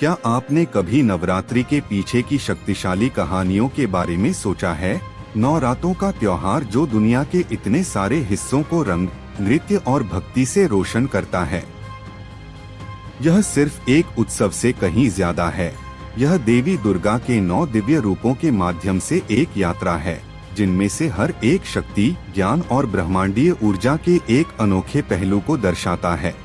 क्या आपने कभी नवरात्रि के पीछे की शक्तिशाली कहानियों के बारे में सोचा है? नवरात्रों का त्योहार जो दुनिया के इतने सारे हिस्सों को रंग, नृत्य और भक्ति से रोशन करता है। यह सिर्फ एक उत्सव से कहीं ज्यादा है। यह देवी दुर्गा के 9 दिव्य रूपों के माध्यम से एक यात्रा है, जिनमें से हर एक शक्ति, ज्ञान और ब्रह्मांडीय ऊर्जा के एक अनोखे पहलू को दर्शाता है।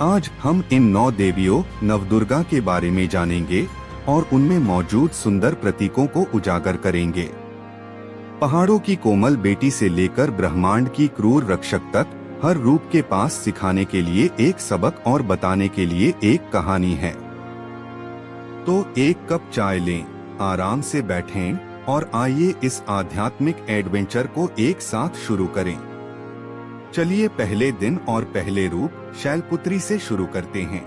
आज हम इन 9 देवियों नवदुर्गा के बारे में जानेंगे और उनमें मौजूद सुंदर प्रतीकों को उजागर करेंगे। पहाड़ों की कोमल बेटी से लेकर ब्रह्मांड की क्रूर रक्षक तक, हर रूप के पास सिखाने के लिए एक सबक और बताने के लिए एक कहानी है। तो एक कप चाय लें, आराम से बैठें और आइए इस आध्यात्मिक एडवेंचर को एक साथ शुरू करें। चलिए पहले दिन और पहले रूप शैलपुत्री से शुरू करते हैं।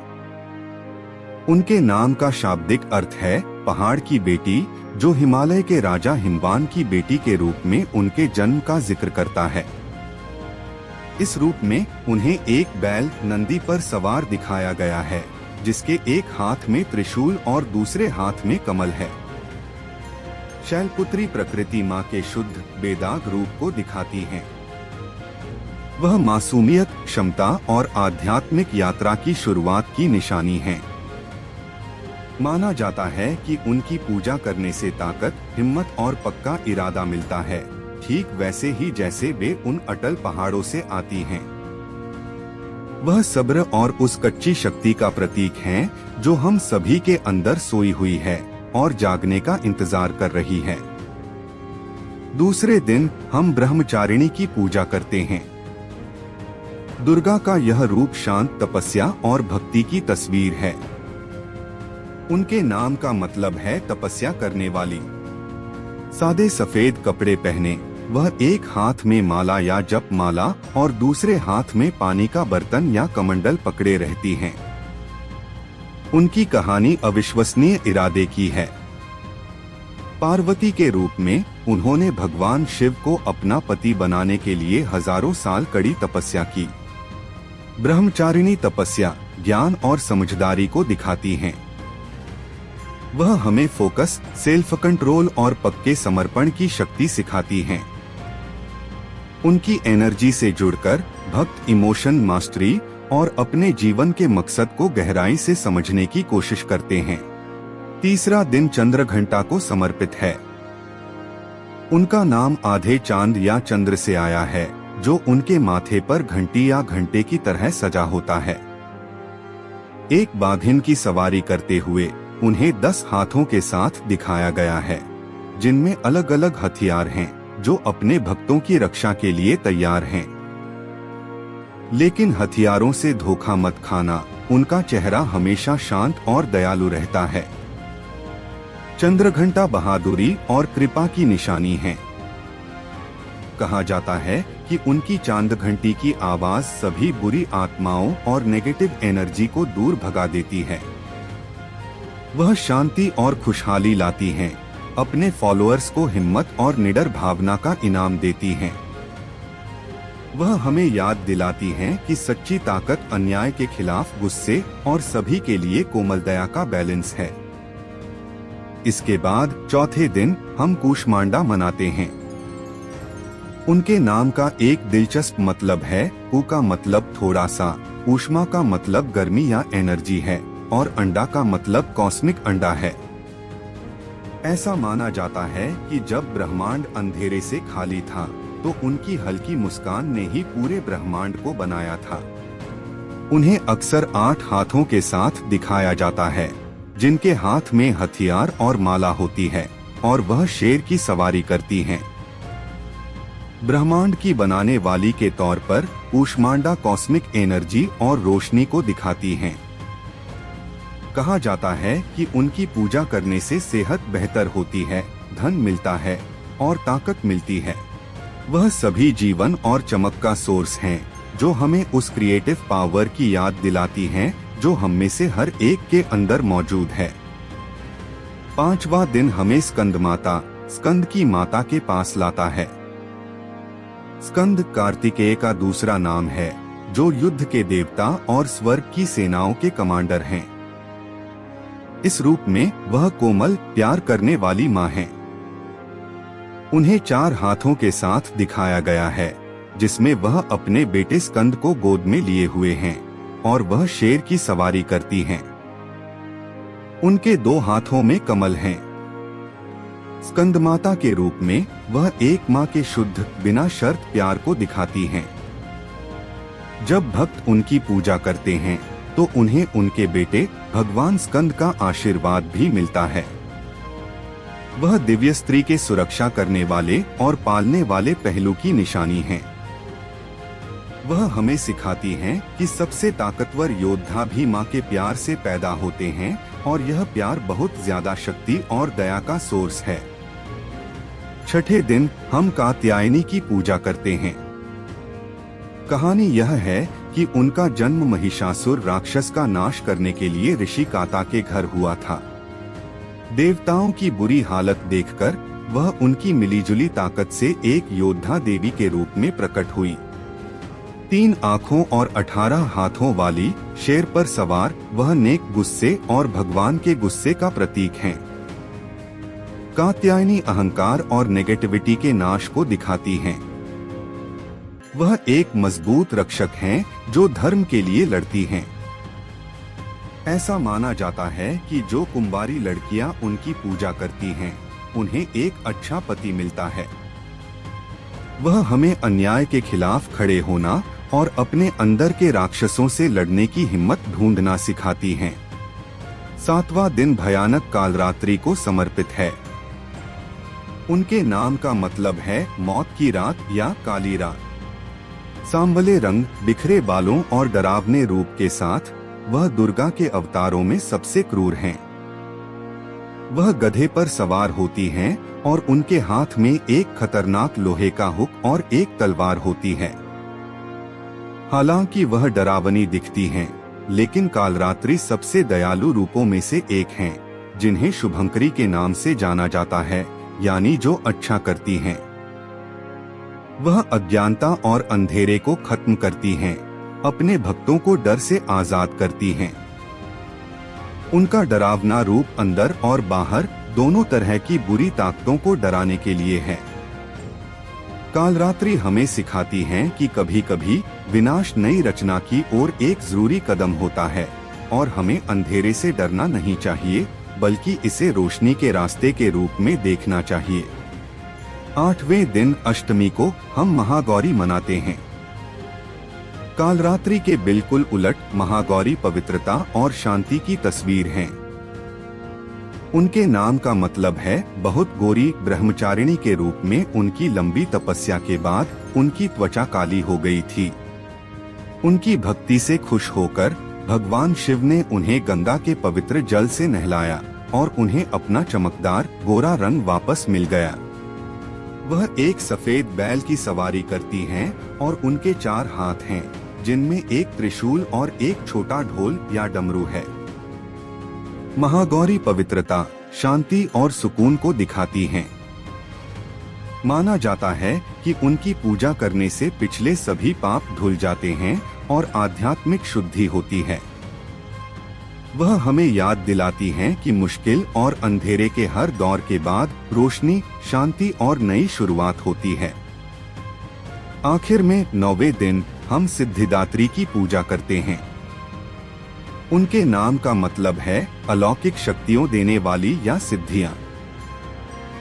उनके नाम का शाब्दिक अर्थ है पहाड़ की बेटी, जो हिमालय के राजा हिमवान की बेटी के रूप में उनके जन्म का जिक्र करता है। इस रूप में उन्हें एक बैल नंदी पर सवार दिखाया गया है, जिसके एक हाथ में त्रिशूल और दूसरे हाथ में कमल है। शैलपुत्री प्रकृति माँ के शुद्ध बेदाग रूप को दिखाती हैं। वह मासूमियत, क्षमता और आध्यात्मिक यात्रा की शुरुआत की निशानी है। माना जाता है कि उनकी पूजा करने से ताकत, हिम्मत और पक्का इरादा मिलता है, ठीक वैसे ही जैसे वे उन अटल पहाड़ों से आती हैं। वह सब्र और उस कच्ची शक्ति का प्रतीक हैं, जो हम सभी के अंदर सोई हुई है और जागने का इंतजार कर रही है। दूसरे दिन हम ब्रह्मचारिणी की पूजा करते हैं। दुर्गा का यह रूप शांत, तपस्या और भक्ति की तस्वीर है। उनके नाम का मतलब है तपस्या करने वाली। सादे सफेद कपड़े पहने, वह एक हाथ में माला या जप माला और दूसरे हाथ में पानी का बर्तन या कमंडल पकड़े रहती हैं। उनकी कहानी अविश्वसनीय इरादे की है। पार्वती के रूप में उन्होंने भगवान शिव को अपना पति बनाने के लिए हजारों साल कड़ी तपस्या की। ब्रह्मचारिणी तपस्या, ज्ञान और समझदारी को दिखाती हैं। वह हमें फोकस, सेल्फ कंट्रोल और पक्के समर्पण की शक्ति सिखाती हैं। उनकी एनर्जी से जुड़कर भक्त इमोशन मास्टरी और अपने जीवन के मकसद को गहराई से समझने की कोशिश करते हैं। तीसरा दिन चंद्र घंटा को समर्पित है। उनका नाम आधे चांद या चंद्र से आया है, जो उनके माथे पर घंटी या घंटे की तरह सजा होता है। एक बाघिन की सवारी करते हुए उन्हें 10 हाथों के साथ दिखाया गया है, जिनमें अलग अलग हथियार हैं, जो अपने भक्तों की रक्षा के लिए तैयार हैं। लेकिन हथियारों से धोखा मत खाना, उनका चेहरा हमेशा शांत और दयालु रहता है। चंद्रघंटा बहादुरी और कृपा की निशानी है। कहा जाता है कि उनकी चांद घंटी की आवाज सभी बुरी आत्माओं और नेगेटिव एनर्जी को दूर भगा देती है। वह शांति और खुशहाली लाती हैं, अपने फॉलोअर्स को हिम्मत और निडर भावना का इनाम देती हैं। वह हमें याद दिलाती हैं कि सच्ची ताकत अन्याय के खिलाफ गुस्से और सभी के लिए कोमल दया का बैलेंस है। इसके बाद चौथे दिन हम कूष्मांडा मनाते हैं। उनके नाम का एक दिलचस्प मतलब है। कू का मतलब थोड़ा सा, ऊष्मा का मतलब गर्मी या एनर्जी है और अंडा का मतलब कॉस्मिक अंडा है। ऐसा माना जाता है कि जब ब्रह्मांड अंधेरे से खाली था, तो उनकी हल्की मुस्कान ने ही पूरे ब्रह्मांड को बनाया था। उन्हें अक्सर 8 हाथों के साथ दिखाया जाता है, जिनके हाथ में हथियार और माला होती है और वह शेर की सवारी करती हैं। ब्रह्मांड की बनाने वाली के तौर पर कूष्मांडा कॉस्मिक एनर्जी और रोशनी को दिखाती हैं। कहा जाता है कि उनकी पूजा करने से सेहत बेहतर होती है, धन मिलता है और ताकत मिलती है। वह सभी जीवन और चमक का सोर्स हैं, जो हमें उस क्रिएटिव पावर की याद दिलाती हैं, जो हम में से हर एक के अंदर मौजूद है। 5वां दिन हमें स्कंद की माता के पास लाता है। स्कंद कार्तिकेय का दूसरा नाम है, जो युद्ध के देवता और स्वर्ग की सेनाओं के कमांडर हैं। इस रूप में वह कोमल प्यार करने वाली माँ हैं। उन्हें 4 हाथों के साथ दिखाया गया है, जिसमें वह अपने बेटे स्कंद को गोद में लिए हुए हैं और वह शेर की सवारी करती हैं। उनके 2 हाथों में कमल हैं। स्कंद माता के रूप में वह एक माँ के शुद्ध बिना शर्त प्यार को दिखाती हैं। जब भक्त उनकी पूजा करते हैं तो उन्हें उनके बेटे भगवान स्कंद का आशीर्वाद भी मिलता है। वह दिव्य स्त्री के सुरक्षा करने वाले और पालने वाले पहलू की निशानी हैं। वह हमें सिखाती हैं कि सबसे ताकतवर योद्धा भी माँ के प्यार से पैदा होते हैं और यह प्यार बहुत ज्यादा शक्ति और दया का सोर्स है। छठे दिन हम कात्यायनी की पूजा करते हैं। कहानी यह है कि उनका जन्म महिषासुर राक्षस का नाश करने के लिए ऋषि काता के घर हुआ था। देवताओं की बुरी हालत देखकर वह उनकी मिलीजुली ताकत से एक योद्धा देवी के रूप में प्रकट हुई। 3 आँखों और 18 हाथों वाली शेर पर सवार वह नेक गुस्से और भगवान के गुस्से का प्रतीक हैं। कात्यायनी अहंकार और नेगेटिविटी के नाश को दिखाती हैं। वह एक मजबूत रक्षक हैं जो धर्म के लिए लड़ती हैं। ऐसा माना जाता है कि जो कुंवारी लड़कियां उनकी पूजा करती हैं, उन्हें एक अच्छा पति मिलता है। वह हमें अन्याय के खिलाफ खड़े होना और अपने अंदर के राक्षसों से लड़ने की हिम्मत ढूंढना सिखाती हैं। 7वां दिन भयानक कालरात्रि को समर्पित है। उनके नाम का मतलब है मौत की रात या काली रात। सांवले रंग, बिखरे बालों और डरावने रूप के साथ वह दुर्गा के अवतारों में सबसे क्रूर हैं। वह गधे पर सवार होती हैं और उनके हाथ में एक खतरनाक लोहे का हुक और एक तलवार होती है। हालांकि वह डरावनी दिखती हैं, लेकिन कालरात्रि सबसे दयालु रूपों में से एक हैं, जिन्हें शुभंकरी के नाम से जाना जाता है, यानी जो अच्छा करती हैं। वह अज्ञानता और अंधेरे को खत्म करती हैं, अपने भक्तों को डर से आजाद करती हैं। उनका डरावना रूप अंदर और बाहर दोनों तरह की बुरी ताकतों को डराने के लिए है। कालरात्रि हमें सिखाती हैं कि कभी कभी विनाश नई रचना की ओर एक जरूरी कदम होता है और हमें अंधेरे से डरना नहीं चाहिए, बल्कि इसे रोशनी के रास्ते के रूप में देखना चाहिए। 8वें दिन अष्टमी को हम महागौरी मनाते हैं। कालरात्रि के बिल्कुल उलट महागौरी पवित्रता और शांति की तस्वीर हैं। उनके नाम का मतलब है बहुत गोरी। ब्रह्मचारिणी के रूप में उनकी लंबी तपस्या के बाद उनकी त्वचा काली हो गई थी। उनकी भक्ति से खुश होकर भगवान शिव ने उन्हें गंगा के पवित्र जल से नहलाया और उन्हें अपना चमकदार गोरा रंग वापस मिल गया। वह एक सफेद बैल की सवारी करती हैं और उनके 4 हाथ हैं, जिनमें एक त्रिशूल और एक छोटा ढोल या डमरू है। महागौरी पवित्रता, शांति और सुकून को दिखाती हैं। माना जाता है कि उनकी पूजा करने से पिछले सभी पाप धुल जाते हैं और आध्यात्मिक शुद्धि होती है। वह हमें याद दिलाती हैं कि मुश्किल और अंधेरे के हर दौर के बाद रोशनी, शांति और नई शुरुआत होती है। आखिर में 9वें दिन हम सिद्धिदात्री की पूजा करते हैं। उनके नाम का मतलब है अलौकिक शक्तियों देने वाली या सिद्धियां।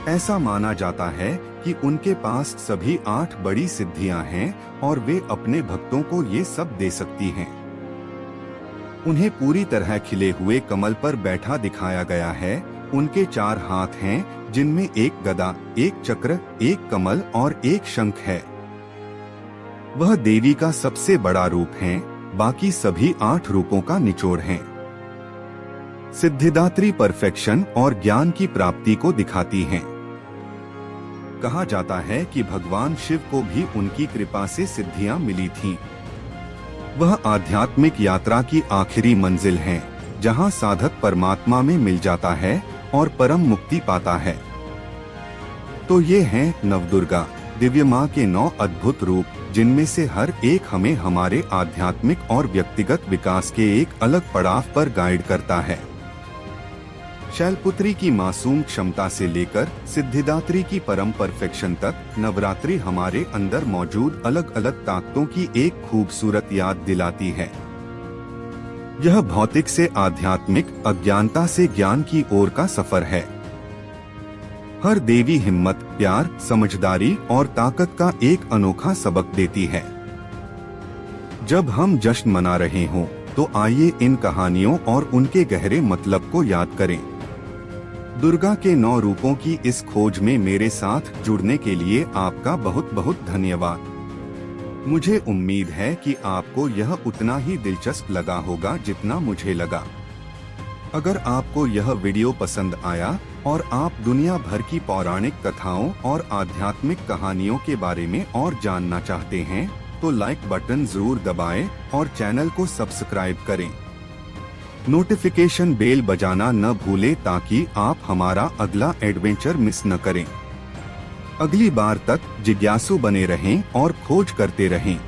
ऐसा माना जाता है कि उनके पास सभी 8 बड़ी सिद्धियां हैं और वे अपने भक्तों को ये सब दे सकती हैं। उन्हें पूरी तरह खिले हुए कमल पर बैठा दिखाया गया है। उनके 4 हाथ हैं, जिनमें एक गदा, एक चक्र, एक कमल और एक शंख है। वह देवी का सबसे बड़ा रूप है, बाकी सभी 8 रूपों का निचोड़ हैं। सिद्धिदात्री परफेक्शन और ज्ञान की प्राप्ति को दिखाती हैं। कहा जाता है कि भगवान शिव को भी उनकी कृपा से सिद्धियां मिली थीं। वह आध्यात्मिक यात्रा की आखिरी मंजिल है, जहां साधक परमात्मा में मिल जाता है और परम मुक्ति पाता है। तो ये हैं नवदुर्गा, दिव्य माँ के 9 अद्भुत रूप, जिनमें से हर एक हमें हमारे आध्यात्मिक और व्यक्तिगत विकास के एक अलग पड़ाव पर गाइड करता है। शैलपुत्री की मासूम क्षमता से लेकर सिद्धिदात्री की परम परफेक्शन तक, नवरात्रि हमारे अंदर मौजूद अलग अलग ताकतों की एक खूबसूरत याद दिलाती है। यह भौतिक से आध्यात्मिक, अज्ञानता से ज्ञान की ओर का सफर है। हर देवी हिम्मत, प्यार, समझदारी और ताकत का एक अनोखा सबक देती है। जब हम जश्न मना रहे हों, तो आइए इन कहानियों और उनके गहरे मतलब को याद करें। दुर्गा के 9 रूपों की इस खोज में मेरे साथ जुड़ने के लिए आपका बहुत बहुत धन्यवाद। मुझे उम्मीद है कि आपको यह उतना ही दिलचस्प लगा होगा जितना मुझे लगा। अगर आपको यह वीडियो पसंद आया और आप दुनिया भर की पौराणिक कथाओं और आध्यात्मिक कहानियों के बारे में और जानना चाहते हैं, तो लाइक बटन जरूर दबाएं और चैनल को सब्सक्राइब करें। नोटिफिकेशन बेल बजाना न भूलें ताकि आप हमारा अगला एडवेंचर मिस न करें। अगली बार तक जिज्ञासु बने रहें और खोज करते रहें।